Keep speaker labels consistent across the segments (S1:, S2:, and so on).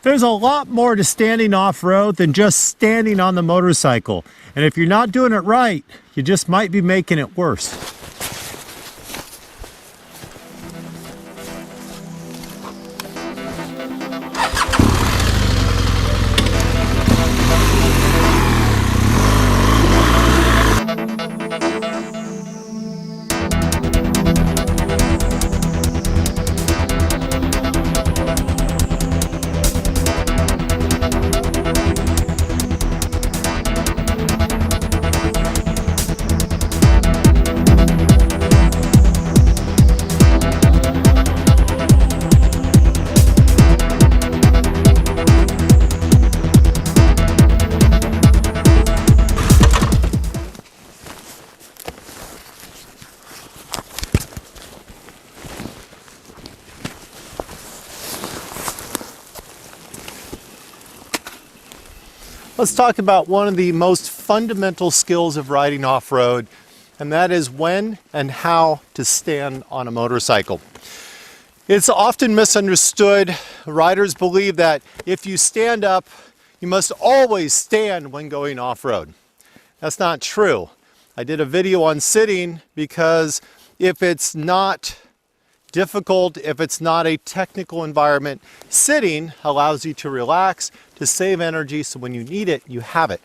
S1: There's a lot more to standing off-road than just standing on the motorcycle. And if you're not doing it right, you just might be making it worse. Let's talk about one of the most fundamental skills of riding off-road, and that is when and how to stand on a motorcycle. It's often misunderstood. Riders believe that if you stand up, you must always stand when going off-road. That's not true. I did a video on sitting because if it's not difficult, if it's not a technical environment, sitting allows you to relax, to save energy, so when you need it, you have it.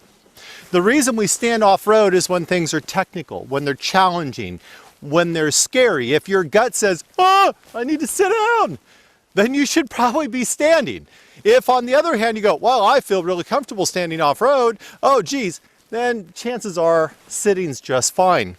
S1: The reason we stand off-road is when things are technical, when they're challenging, when they're scary. If your gut says, oh, I need to sit down, then you should probably be standing. If on the other hand you go, well, I feel really comfortable standing off-road, oh geez, then chances are sitting's just fine.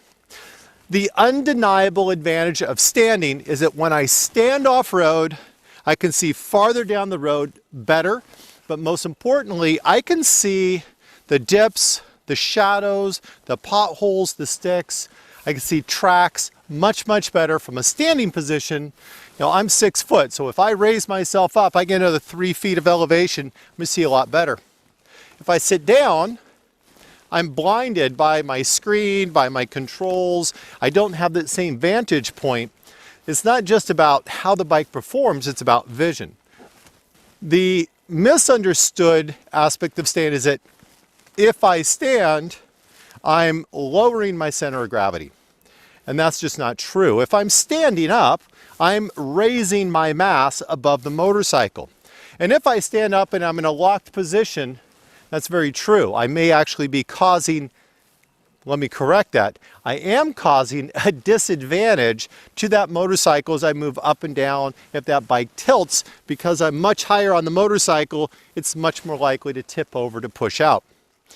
S1: The undeniable advantage of standing is that when I stand off-road, I can see farther down the road better, but most importantly, I can see the dips, the shadows, the potholes, the sticks. I can see tracks much better from a standing position. You know, I'm 6 foot, so if I raise myself up, I get another 3 feet of elevation, I'm gonna see a lot better. If I sit down, I'm blinded by my screen, by my controls. I don't have that same vantage point. It's not just about how the bike performs, it's about vision. The misunderstood aspect of stand is that if I stand, I'm lowering my center of gravity. And that's just not true. If I'm standing up, I'm raising my mass above the motorcycle. And if I stand up and I'm in a locked position, that's very true. I may actually be causing, let me correct that, I am causing a disadvantage to that motorcycle as I move up and down. If that bike tilts, because I'm much higher on the motorcycle, it's much more likely to tip over, to push out.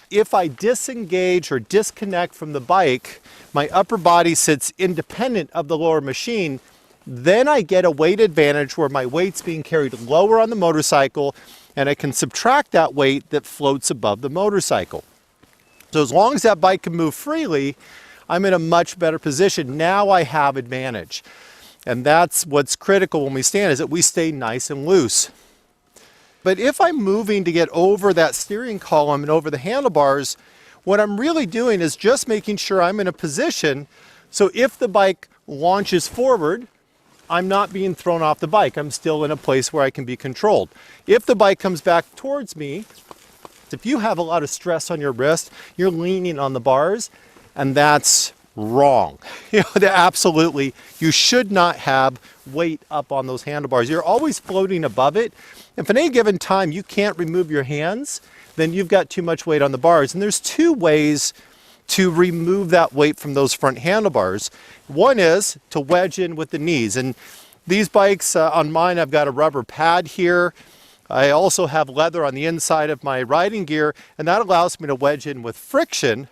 S1: If I disengage or disconnect from the bike, my upper body sits independent of the lower machine, then I get a weight advantage where my weight's being carried lower on the motorcycle, and I can subtract that weight that floats above the motorcycle. So as long as that bike can move freely, I'm in a much better position. Now I have advantage. And that's what's critical when we stand, is that we stay nice and loose. But if I'm moving to get over that steering column and over the handlebars, what I'm really doing is just making sure I'm in a position so if the bike launches forward, I'm not being thrown off the bike. I'm still in a place where I can be controlled. If the bike comes back towards me, if you have a lot of stress on your wrist, you're leaning on the bars, and that's wrong. Absolutely, you should not have weight up on those handlebars. You're always floating above it. If at any given time you can't remove your hands, then you've got too much weight on the bars. And there's 2 ways to remove that weight from those front handlebars. One is to wedge in with the knees. And these bikes, on mine, I've got a rubber pad here. I also have leather on the inside of my riding gear, and that allows me to wedge in with friction.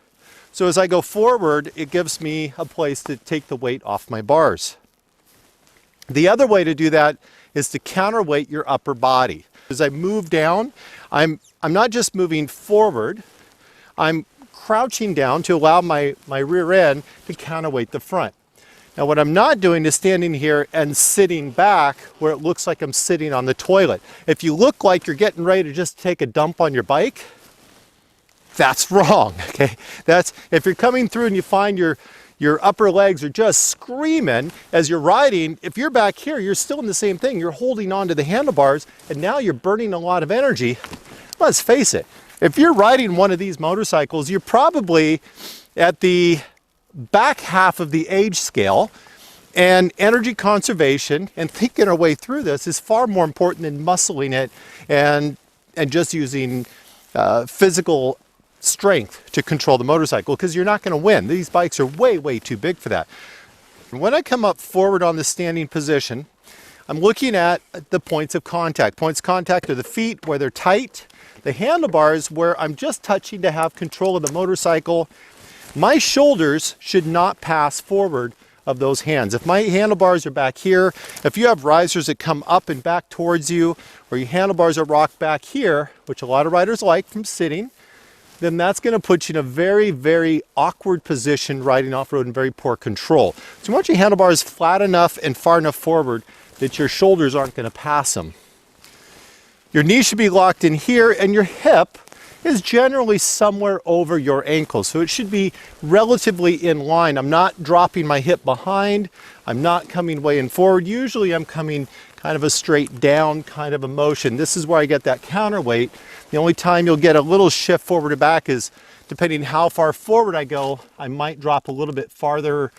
S1: So as I go forward, it gives me a place to take the weight off my bars. The other way to do that is to counterweight your upper body. As I move down, I'm not just moving forward, I'm crouching down to allow my rear end to counterweight the front. Now what I'm not doing is standing here and sitting back where it looks like I'm sitting on the toilet. If you look like you're getting ready to just take a dump on your bike, that's wrong, okay? That's, if you're coming through and you find your Your upper legs are just screaming as you're riding. If you're back here, you're still in the same thing. You're holding on to the handlebars, and now you're burning a lot of energy. Let's face it, if you're riding one of these motorcycles, you're probably at the back half of the age scale, and energy conservation and thinking our way through this is far more important than muscling it and just using physical strength to control the motorcycle, because you're not going to win. These bikes are way, way too big for that. When I come up forward on the standing position, I'm looking at the points of contact. Points of contact are the feet where they're tight, the handlebars where I'm just touching to have control of the motorcycle. My shoulders should not pass forward of those hands. If my handlebars are back here, if you have risers that come up and back towards you, or your handlebars are rocked back here, which a lot of riders like from sitting, then that's going to put you in a very, very awkward position riding off-road and very poor control. So you want your handlebars flat enough and far enough forward that your shoulders aren't going to pass them. Your knee should be locked in here, and your hip is generally somewhere over your ankle. So it should be relatively in line. I'm not dropping my hip behind. I'm not coming way in forward. Usually I'm coming kind of a straight down kind of a motion. This is where I get that counterweight. The only time you'll get a little shift forward or back is depending how far forward I go, I might drop a little bit farther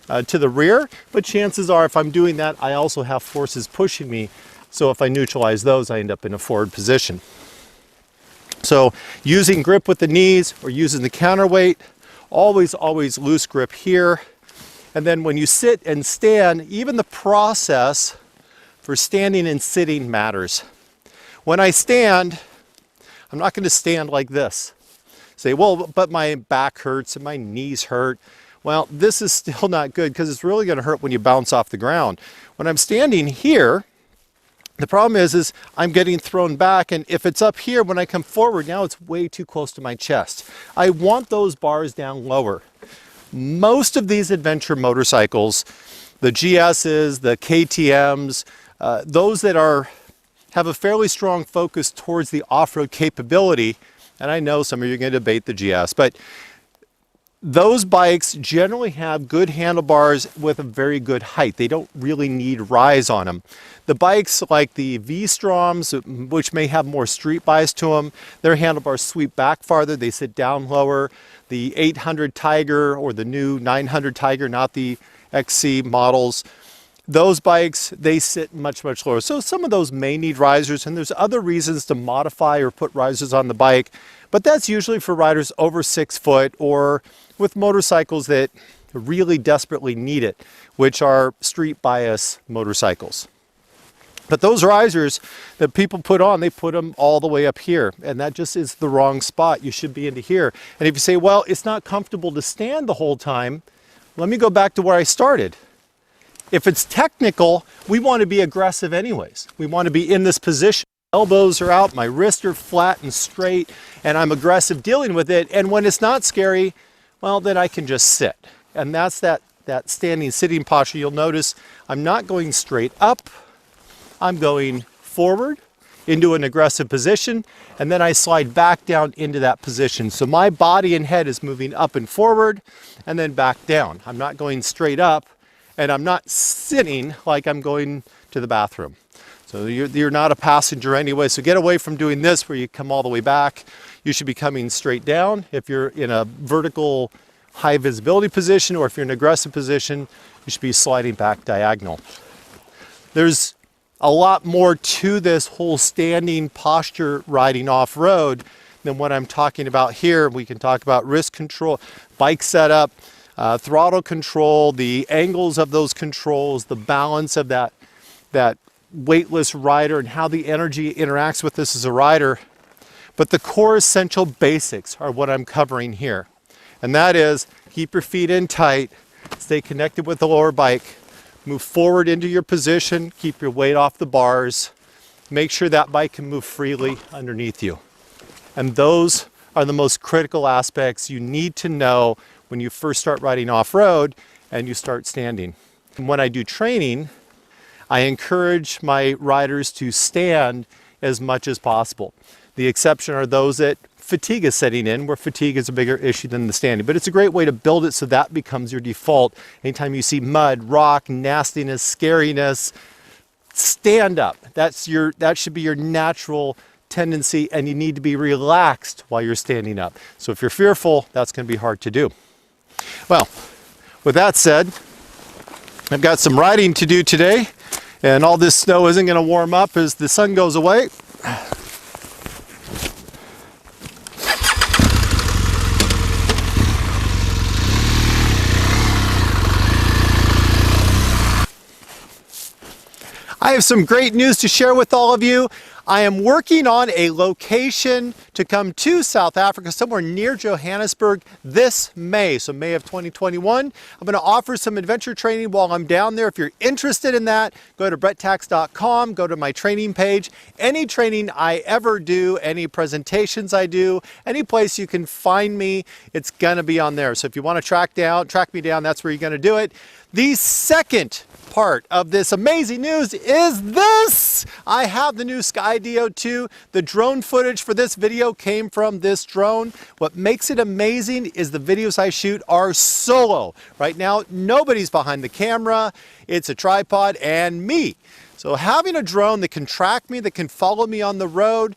S1: to the rear, but chances are if I'm doing that, I also have forces pushing me. So if I neutralize those, I end up in a forward position. So using grip with the knees or using the counterweight, always loose grip here. And then when you sit and stand, even the process for standing and sitting matters. When I stand, I'm not going to stand like this. Say, well, but my back hurts and my knees hurt. Well, this is still not good, because it's really going to hurt when you bounce off the ground. When I'm standing here, the problem is I'm getting thrown back, and if it's up here when I come forward, now it's way too close to my chest. I want those bars down lower. Most of these adventure motorcycles, the GSs, the KTMs, those that have a fairly strong focus towards the off-road capability, and I know some of you are going to debate the GS, but those bikes generally have good handlebars with a very good height. They don't really need rise on them. The bikes like the V-Stroms, which may have more street bias to them, their handlebars sweep back farther, they sit down lower. The 800 Tiger or the new 900 Tiger, not the XC models, those bikes, they sit much lower. So some of those may need risers, and there's other reasons to modify or put risers on the bike, but that's usually for riders over 6 foot or with motorcycles that really desperately need it, which are street bias motorcycles. But those risers that people put on, they put them all the way up here, and that just is the wrong spot. You should be into here. And if you say, well, it's not comfortable to stand the whole time, let me go back to where I started. If it's technical, we want to be aggressive anyways. We want to be in this position. Elbows are out, my wrists are flat and straight, and I'm aggressive dealing with it. And when it's not scary, well, then I can just sit. And that's that standing sitting posture. You'll notice I'm not going straight up. I'm going forward into an aggressive position, and then I slide back down into that position. So my body and head is moving up and forward and then back down. I'm not going straight up, and I'm not sitting like I'm going to the bathroom. So you're not a passenger anyway, so get away from doing this where you come all the way back. You should be coming straight down. If you're in a vertical high visibility position, or if you're in an aggressive position, you should be sliding back diagonal. There's a lot more to this whole standing posture riding off-road than what I'm talking about here. We can talk about wrist control, bike setup, throttle control, the angles of those controls, the balance of that weightless rider and how the energy interacts with this as a rider. But the core essential basics are what I'm covering here. And that is, keep your feet in tight, stay connected with the lower bike, move forward into your position, keep your weight off the bars, make sure that bike can move freely underneath you. And those are the most critical aspects you need to know when you first start riding off-road and you start standing. And when I do training, I encourage my riders to stand as much as possible. The exception are those that fatigue is setting in, where fatigue is a bigger issue than the standing. But it's a great way to build it so that becomes your default. Anytime you see mud, rock, nastiness, scariness, stand up. That should be your natural tendency, and you need to be relaxed while you're standing up. So if you're fearful, that's going to be hard to do. Well, with that said, I've got some riding to do today, and all this snow isn't going to warm up as the sun goes away. I have some great news to share with all of you. I am working on a location to come to South Africa, somewhere near Johannesburg this May, so May of 2021. I'm going to offer some adventure training while I'm down there. If you're interested in that, go to brettax.com, go to my training page. Any training I ever do, any presentations I do, any place you can find me, it's going to be on there. So if you want to track me down, that's where you're going to do it. The second part of this amazing news is this. I have the new Skydio 2. The drone footage for this video came from this drone. What makes it amazing is the videos I shoot are solo. Right now, nobody's behind the camera. It's a tripod and me. So having a drone that can track me, that can follow me on the road,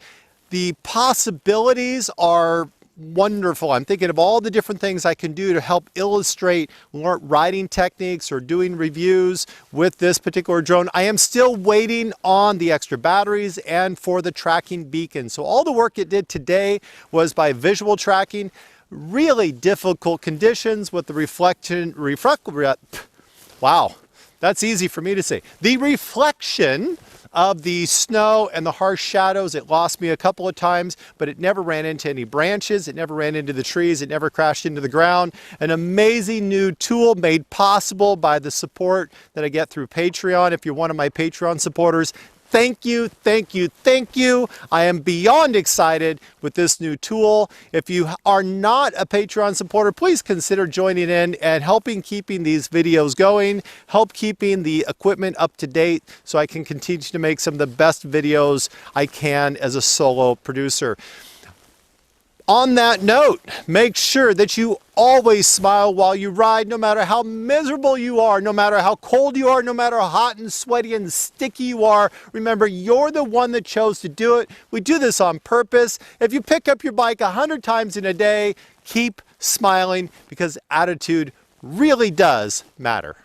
S1: the possibilities are wonderful. I'm thinking of all the different things I can do to help illustrate riding techniques or doing reviews with this particular drone. I am still waiting on the extra batteries and for the tracking beacon. So all the work it did today was by visual tracking. Really difficult conditions with the wow, that's easy for me to say. The reflection of the snow and the harsh shadows, it lost me a couple of times, but it never ran into any branches, it never ran into the trees, it never crashed into the ground. An amazing new tool made possible by the support that I get through Patreon. If you're one of my Patreon supporters, thank you, thank you, thank you. I am beyond excited with this new tool. If you are not a Patreon supporter, please consider joining in and helping keeping these videos going, help keeping the equipment up to date so I can continue to make some of the best videos I can as a solo producer. On that note, make sure that you always smile while you ride, no matter how miserable you are, no matter how cold you are, no matter how hot and sweaty and sticky you are. Remember, you're the one that chose to do it. We do this on purpose. If you pick up your bike 100 times in a day, keep smiling, because attitude really does matter.